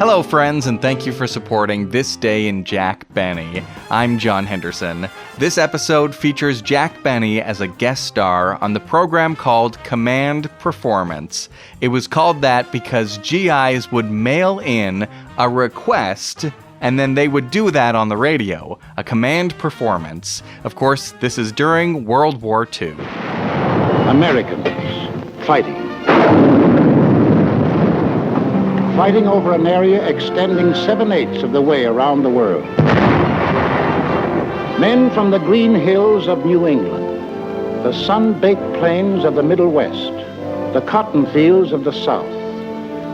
Hello, friends, and thank you for supporting This Day in Jack Benny. I'm John Henderson. This episode features Jack Benny as a guest star on the program called Command Performance. It was called that because GIs would mail in a request, and then they would do that on the radio, a command performance. Of course, this is during World War II. Americans fighting over an area extending 7/8 of the way around the world. Men from the green hills of New England, the sun-baked plains of the Middle West, the cotton fields of the South,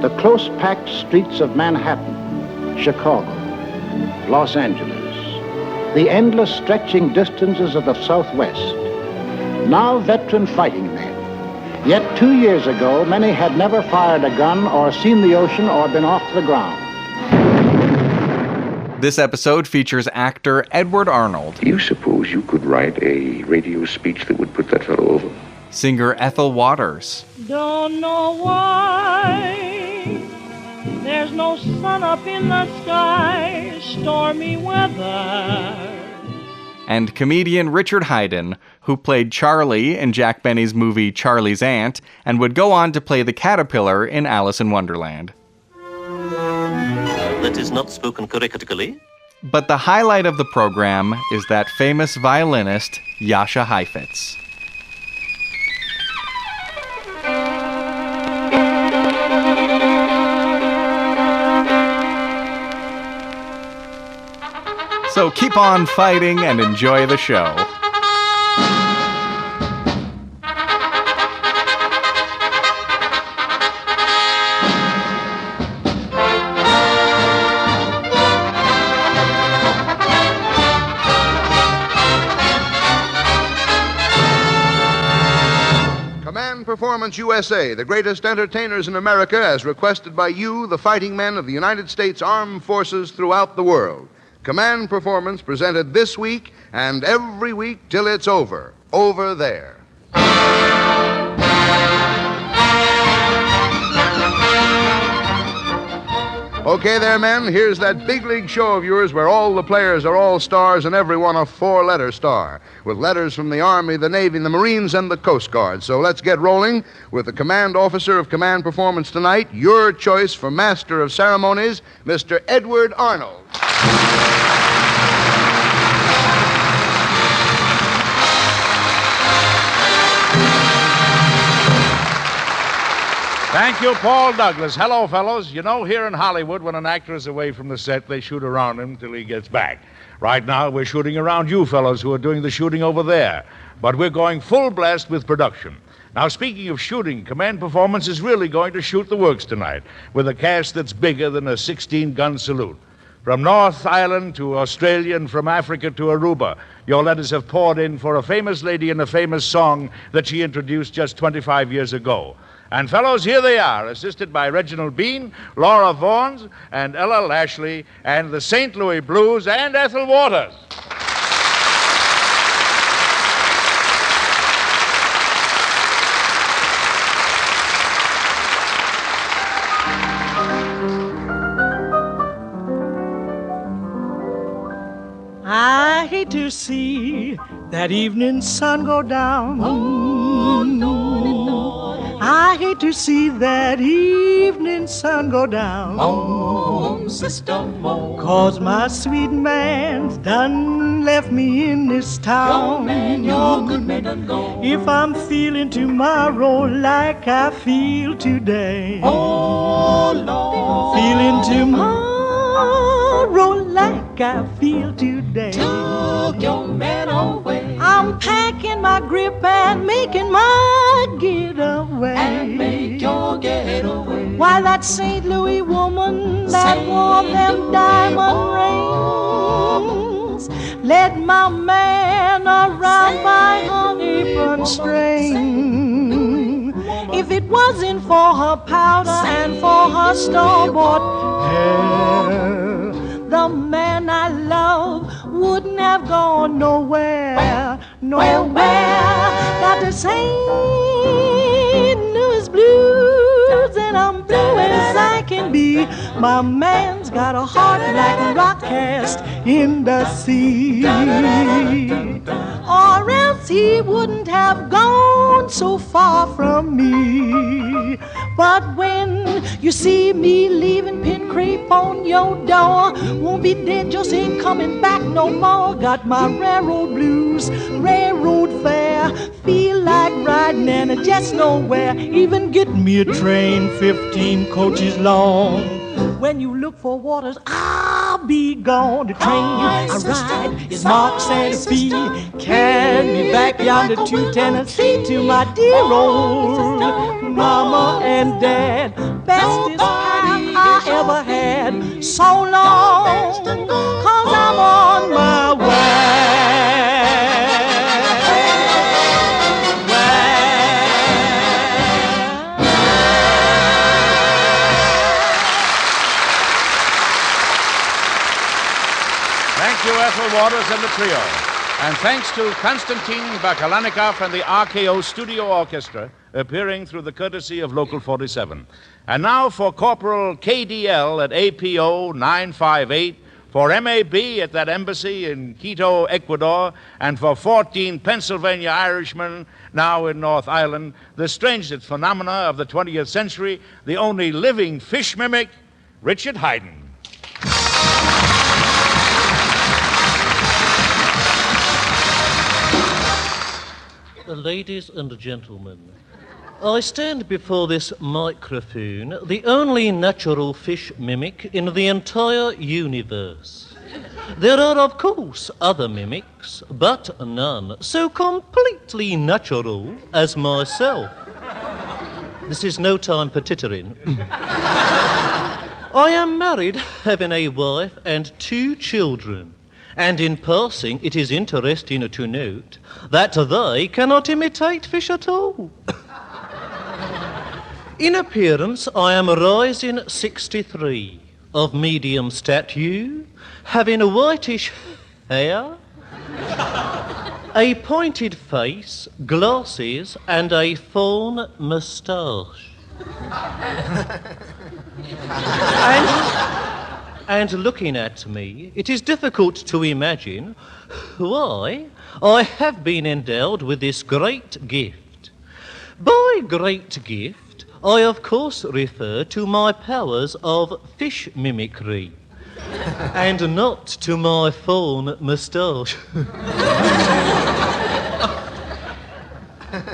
the close-packed streets of Manhattan, Chicago, Los Angeles, the endless stretching distances of the Southwest, now veteran fighting men. Yet 2 years ago, many had never fired a gun or seen the ocean or been off the ground. This episode features actor Edward Arnold. Do you suppose you could write a radio speech that would put that fellow over? Singer Ethel Waters. Don't know why there's no sun up in the sky, stormy weather. And comedian Richard Haydn, who played Charlie in Jack Benny's movie Charlie's Aunt, and would go on to play the caterpillar in Alice in Wonderland. That is not spoken correctly. But the highlight of the program is that famous violinist, Jascha Heifetz. So keep on fighting and enjoy the show. Command Performance USA, the greatest entertainers in America, as requested by you, the fighting men of the United States Armed Forces throughout the world. Command Performance presented this week and every week till it's over. Over there. Okay there, men, here's that big league show of yours where all the players are all stars and everyone a four-letter star, with letters from the Army, the Navy, the Marines, and the Coast Guard. So let's get rolling with the command officer of Command Performance tonight, your choice for Master of Ceremonies, Mr. Edward Arnold. Thank you, Paul Douglas. Hello, fellows. You know, here in Hollywood, when an actor is away from the set, they shoot around him till he gets back. Right now, we're shooting around you fellows who are doing the shooting over there. But we're going full blast with production. Now, speaking of shooting, Command Performance is really going to shoot the works tonight with a cast that's bigger than a 16-gun salute. From North Island to Australia and from Africa to Aruba, your letters have poured in for a famous lady and a famous song that she introduced just 25 years ago. And fellows, here they are, assisted by Reginald Bean, Laura Vaughan, and Ella Lashley, and the St. Louis Blues, and Ethel Waters. I hate to see that evening sun go down. Oh, no. I hate to see that evening sun go down. Oh, sister, oh. 'Cause my sweet man's done left me in this town. Your good man done gone. If I'm feeling tomorrow like I feel today. Oh, Lord. Feeling tomorrow like I feel today. Took your man away. I'm packing my grip and making my getaway. And make your getaway. Why, that St. Louis woman that wore them diamond rings led my man around by her apron string. If it wasn't for her powder and for her store-bought hair, the man I love wouldn't have gone nowhere, nowhere. Got the St. Louis blues and I'm blue as I there can be. My man's got a heart like a rock cast in the sea. Or else he wouldn't have gone so far from me. But when you see me leaving pin crepe on your door, won't be dead, just ain't coming back no more. Got my railroad blues, railroad fare, feel like riding and I just nowhere. Even getting me a train 15 coaches long. When you look for waters, I'll be gone. The train I ride is marked Santa Fe. Carry me back yonder to Tennessee, to my dear old mama and dad. Bestest time I ever had. So long, 'cause I'm on my way. Thank you, Ethel Waters and the trio. And thanks to Konstantin Bakalanikoff and the RKO Studio Orchestra, appearing through the courtesy of Local 47. And now for Corporal KDL at APO 958, for MAB at that embassy in Quito, Ecuador, and for 14 Pennsylvania Irishmen now in North Island, the strangest phenomena of the 20th century, the only living fish mimic, Richard Haydn. Ladies and gentlemen, I stand before this microphone, the only natural fish mimic in the entire universe. There are, of course, other mimics, but none so completely natural as myself. This is no time for tittering. I am married, having a wife and 2 children. And in passing, it is interesting to note that they cannot imitate fish at all. In appearance, I am rising 63, of medium stature, having a whitish hair, a pointed face, glasses, and a fawn moustache. And looking at me, it is difficult to imagine why I have been endowed with this great gift. By great gift, I of course refer to my powers of fish mimicry, and not to my fawn moustache.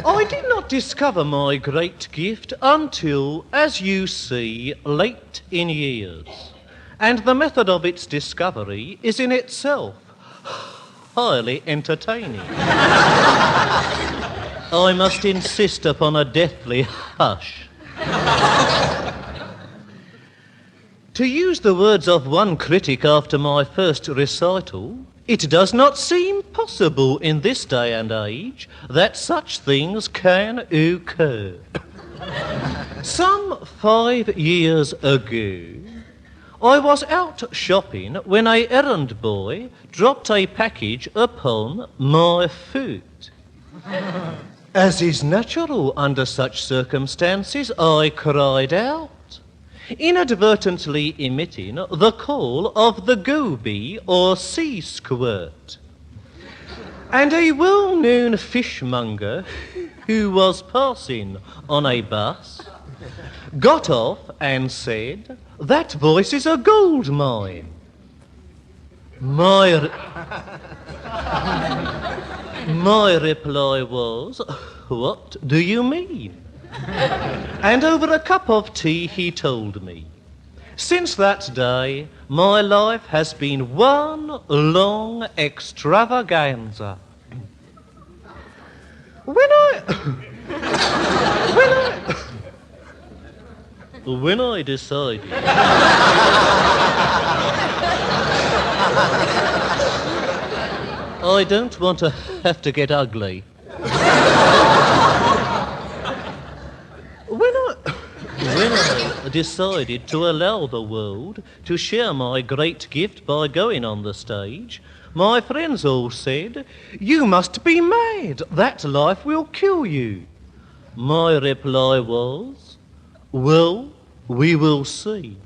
I did not discover my great gift until, as you see, late in years. And the method of its discovery is in itself highly entertaining. I must insist upon a deathly hush. To use the words of one critic after my first recital, it does not seem possible in this day and age that such things can occur. Some 5 years ago, I was out shopping when a errand boy dropped a package upon my foot. As is natural under such circumstances, I cried out, inadvertently emitting the call of the goby or sea squirt. And a well-known fishmonger who was passing on a bus got off and said, "That voice is a gold mine." My reply was, "What do you mean?" And over a cup of tea he told me. Since that day, my life has been one long extravaganza. When I decided I don't want to have to get ugly. When I decided to allow the world to share my great gift by going on the stage, my friends all said, "You must be mad. That life will kill you." My reply was, "Well, We will see.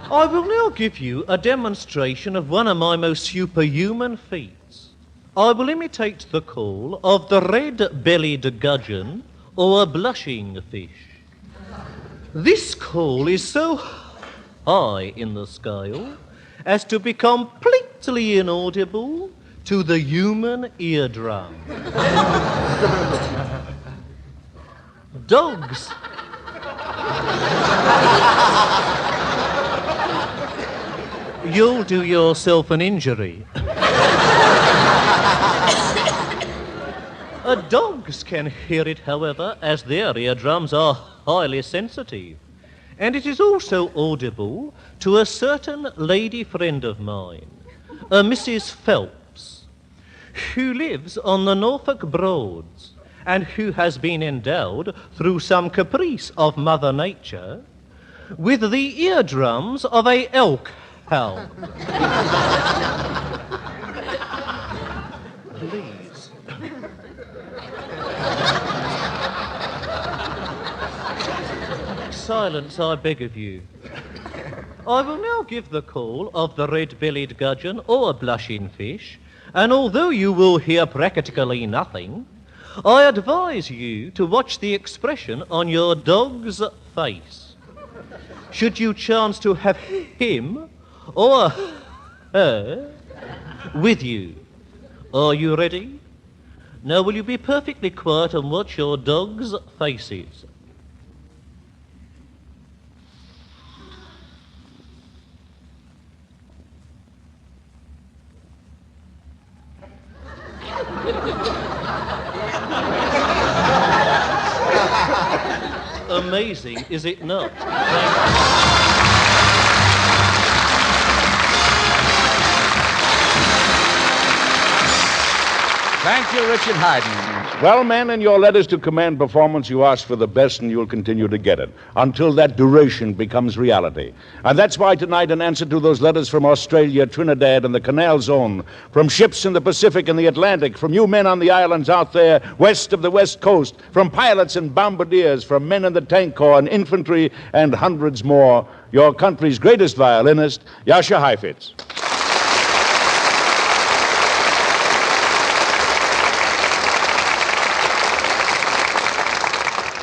I will now give you a demonstration of one of my most superhuman feats. I will imitate the call of the red-bellied gudgeon or a blushing fish. This call is so high in the scale as to be completely inaudible to the human eardrum. Dogs. You'll do yourself an injury. Dogs can hear it, however, as their eardrums are highly sensitive. And it is also audible to a certain lady friend of mine, a Mrs. Phelps, who lives on the Norfolk Broads and who has been endowed, through some caprice of Mother Nature, with the eardrums of a elk hound. Please. Silence, I beg of you. I will now give the call of the red-bellied gudgeon or blushing fish, and although you will hear practically nothing, I advise you to watch the expression on your dog's face. Should you chance to have him or her with you. Are you ready? Now will you be perfectly quiet and watch your dog's faces? Amazing, is it not? Thank you, Richard Haydn. Well, men, in your letters to command performance, you ask for the best, and you'll continue to get it until that duration becomes reality. And that's why tonight, in answer to those letters from Australia, Trinidad, and the Canal Zone, from ships in the Pacific and the Atlantic, from you men on the islands out there west of the West Coast, from pilots and bombardiers, from men in the tank corps and infantry, and hundreds more, your country's greatest violinist, Jascha Heifetz.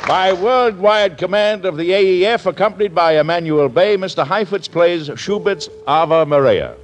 By worldwide command of the AEF, accompanied by Emmanuel Bay, Mr. Heifetz plays Schubert's Ave Maria.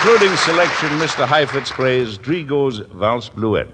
concluding selection, Mr. Heifetz plays Drigo's Valse Bluette.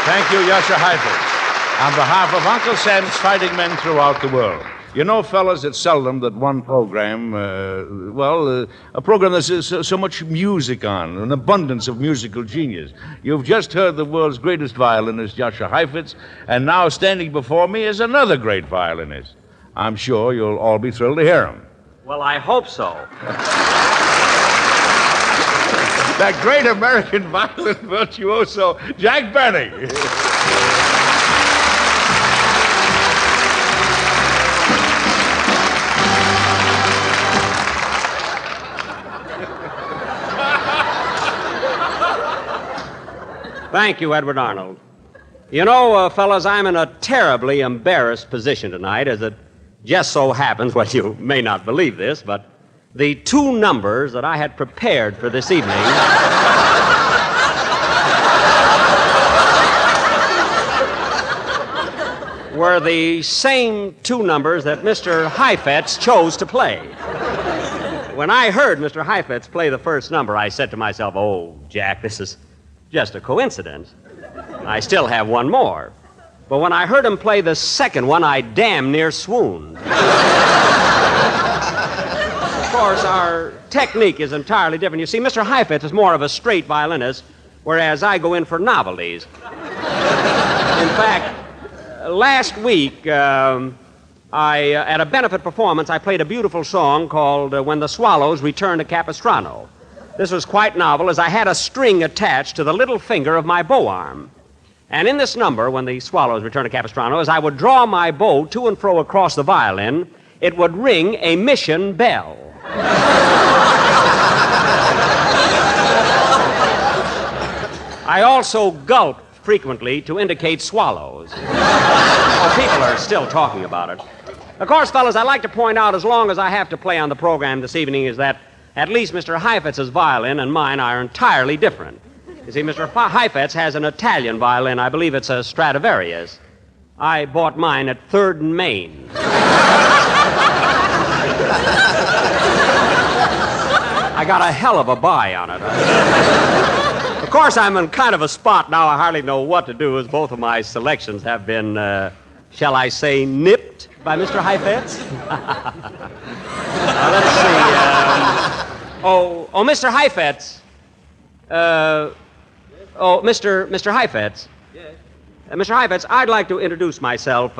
Thank you, Jascha Heifetz. On behalf of Uncle Sam's fighting men throughout the world. You know, fellas, it's seldom that one program, a program there's so much music on, an abundance of musical genius. You've just heard the world's greatest violinist, Jascha Heifetz, and now standing before me is another great violinist. I'm sure you'll all be thrilled to hear him. Well, I hope so. That great American violin virtuoso, Jack Benny. Thank you, Edward Arnold. You know, fellas, I'm in a terribly embarrassed position tonight, as it just so happens, well, you may not believe this, but the two numbers that I had prepared for this evening were the same two numbers that Mr. Heifetz chose to play. When I heard Mr. Heifetz play the first number, I said to myself, oh, Jack, this is just a coincidence. I still have one more. But when I heard him play the second one, I damn near swooned. Of course, our technique is entirely different. You see, Mr. Heifetz is more of a straight violinist, whereas I go in for novelties. In fact, last week, at a benefit performance, I played a beautiful song called When the Swallows Return to Capistrano. This was quite novel, as I had a string attached to the little finger of my bow arm. And in this number, When the Swallows Return to Capistrano, as I would draw my bow to and fro across the violin, it would ring a mission bell. I also gulp frequently to indicate swallows. Oh, people are still talking about it. Of course, fellas, I'd like to point out, as long as I have to play on the program this evening, is that at least Mr. Heifetz's violin and mine are entirely different. You see, Mr. Heifetz has an Italian violin. I believe it's a Stradivarius. I bought mine at 3rd and Main. I got a hell of a buy on it. Of course, I'm in kind of a spot now. I hardly know what to do, as both of my selections have been, shall I say, nipped by Mr. Heifetz. Let's see. Mr. Heifetz. Mr. Heifetz. Yes. Mr. Heifetz, I'd like to introduce myself.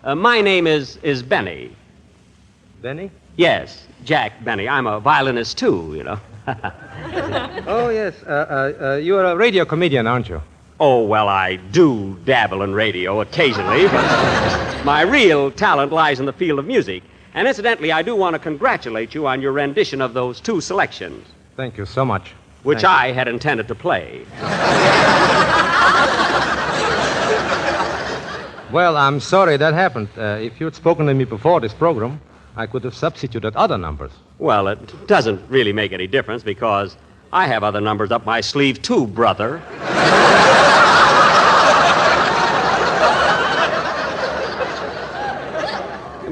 My name is Benny. Benny? Yes, Jack Benny. I'm a violinist, too, you know. Oh, yes. You're a radio comedian, aren't you? Oh, well, I do dabble in radio occasionally, but my real talent lies in the field of music. And incidentally, I do want to congratulate you on your rendition of those two selections. Thank you so much. Which I had intended to play. Well, I'm sorry that happened. If you'd spoken to me before this program, I could have substituted other numbers. Well, it doesn't really make any difference because I have other numbers up my sleeve too, brother.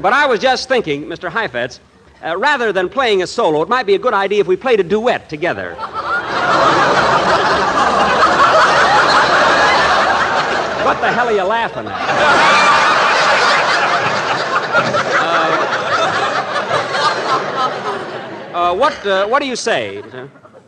But I was just thinking, Mr. Heifetz, rather than playing a solo, it might be a good idea if we played a duet together. What the hell are you laughing at? What do you say?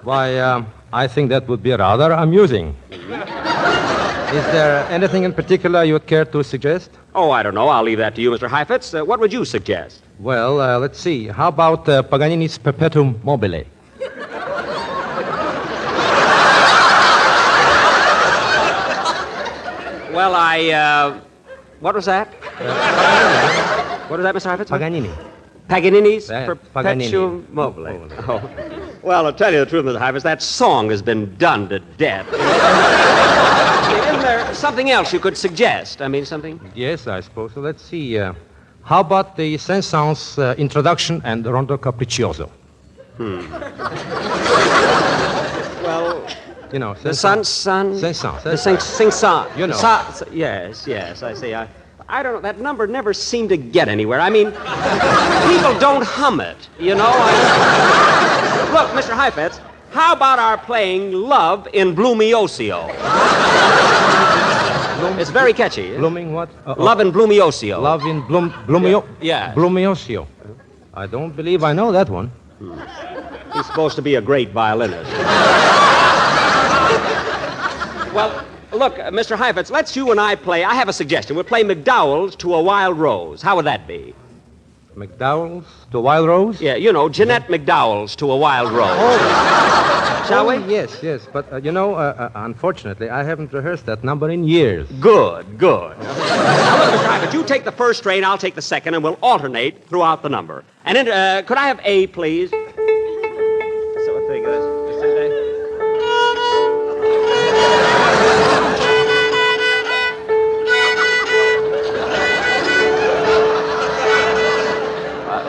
Why, I think that would be rather amusing. Is there anything in particular you would care to suggest? Oh, I don't know. I'll leave that to you, Mr. Heifetz. What would you suggest? Well, let's see. How about Paganini's Perpetuum Mobile? Well, what was that? What was that, Mr. Heifetz? Paganini. Paganini's Paganini. Perpetuum Mobile. Oh. Well, I'll tell you the truth, Mr. Heifetz, that song has been done to death. Isn't there something else you could suggest? I mean, something? Yes, I suppose so. Let's see. How about the Saint-Saëns introduction and Rondo Capriccioso? Well, you know, the sun. Saint-Saëns. The sing-song. You know. Yes, I see. I don't know. That number never seemed to get anywhere. I mean, people don't hum it, you know? Look, Mr. Heifetz, how about our playing Love in Bloomiocio? It's very catchy. Blooming what? Love in Bloomiocio. Love in Bloomio? Yeah. Bloomiocio. I don't believe I know that one. He's supposed to be a great violinist. Well, look, Mr. Heifetz, let's you and I play. I have a suggestion. We'll play McDowell's to a Wild Rose. How would that be? McDowell's to Wild Rose? Yeah, you know, Jeanette McDowell's to a Wild Rose. Shall we? Yes. But, unfortunately, I haven't rehearsed that number in years. Good. Now, look, Mr. Heifetz, you take the first strain, I'll take the second, and we'll alternate throughout the number. And then, could I have A, please? So, I think this.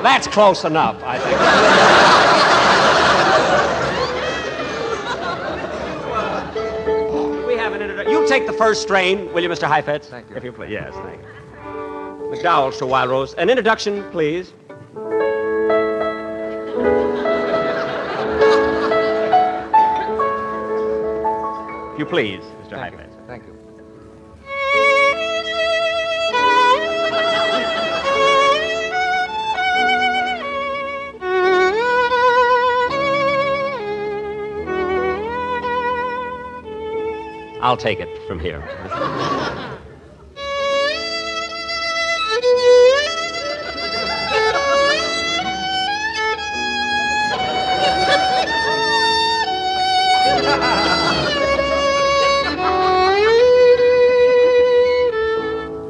That's close enough, I think. We have an introduction. You take the first strain, will you, Mr. Heifetz? Thank you. If you please. Yes, thank you. McDowell's to Wild Rose. An introduction, please. If you please, Mr. Heifetz. Thank you. I'll take it from here.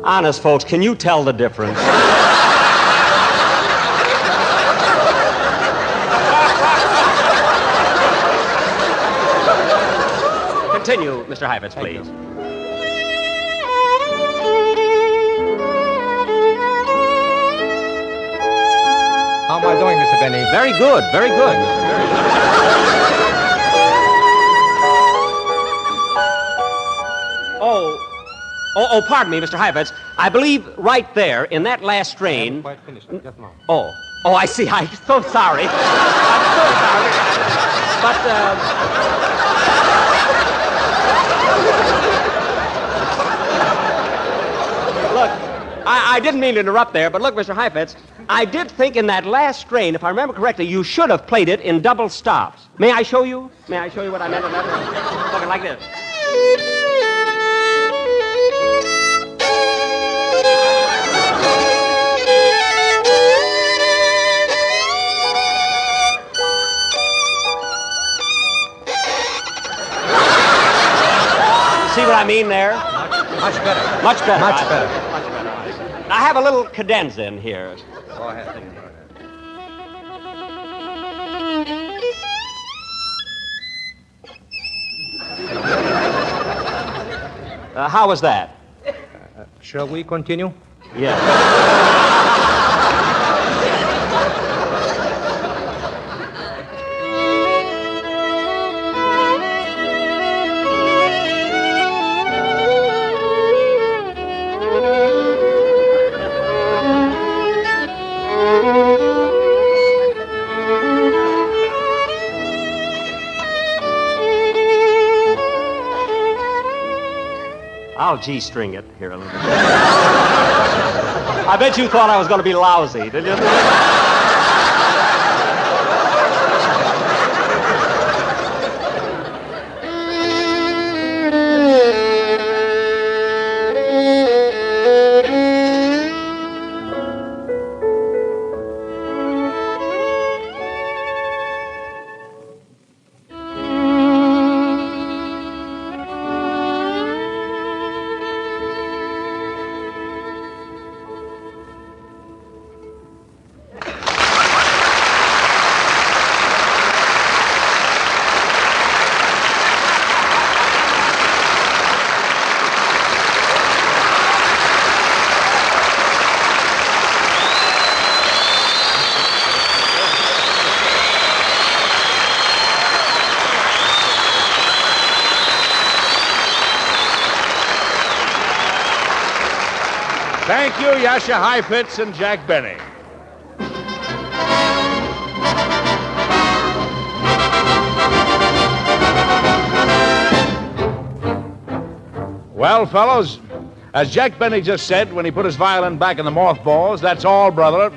Honest, folks, can you tell the difference? Continue, Mr. Heifetz, please. How am I doing, Mr. Benny? Very good, very good. Very good. Oh, pardon me, Mr. Heifetz. I believe right there, in that last strain... Quite finished, just now. Oh, I see. I'm so sorry. I'm so sorry. But, look, I didn't mean to interrupt there, but look, Mr. Heifetz, I did think in that last strain, if I remember correctly, you should have played it in double stops. May I show you? May I show you what I meant in that? Look, like this. See what I mean there? Much better. Much better. Much right? better. Much better. Right. I have a little cadenza in here. Go ahead. How was that? Shall we continue? Yeah. I'll G-string it here a little bit. I bet you thought I was going to be lousy, did you? Thank you, Jascha Heifetz and Jack Benny. Well, fellows, as Jack Benny just said when he put his violin back in the mothballs, that's all, brother.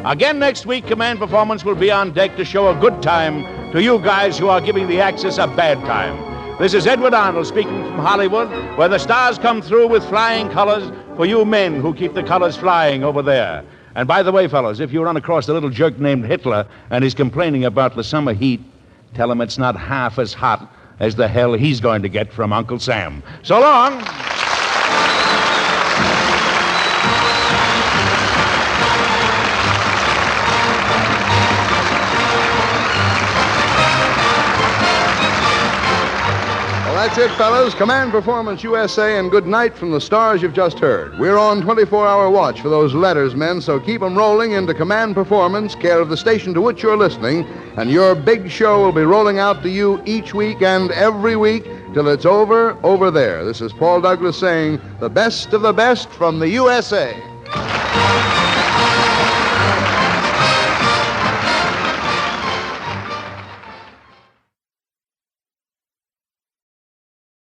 Again next week, Command Performance will be on deck to show a good time to you guys who are giving the Axis a bad time. This is Edward Arnold speaking from Hollywood, where the stars come through with flying colors for you men who keep the colors flying over there. And by the way, fellows, if you run across a little jerk named Hitler and he's complaining about the summer heat, tell him it's not half as hot as the hell he's going to get from Uncle Sam. So long. That's it, fellas. Command Performance USA and good night from the stars you've just heard. We're on 24-hour watch for those letters, men, so keep them rolling into Command Performance, care of the station to which you're listening, and your big show will be rolling out to you each week and every week till it's over there. This is Paul Douglas saying the best of the best from the USA.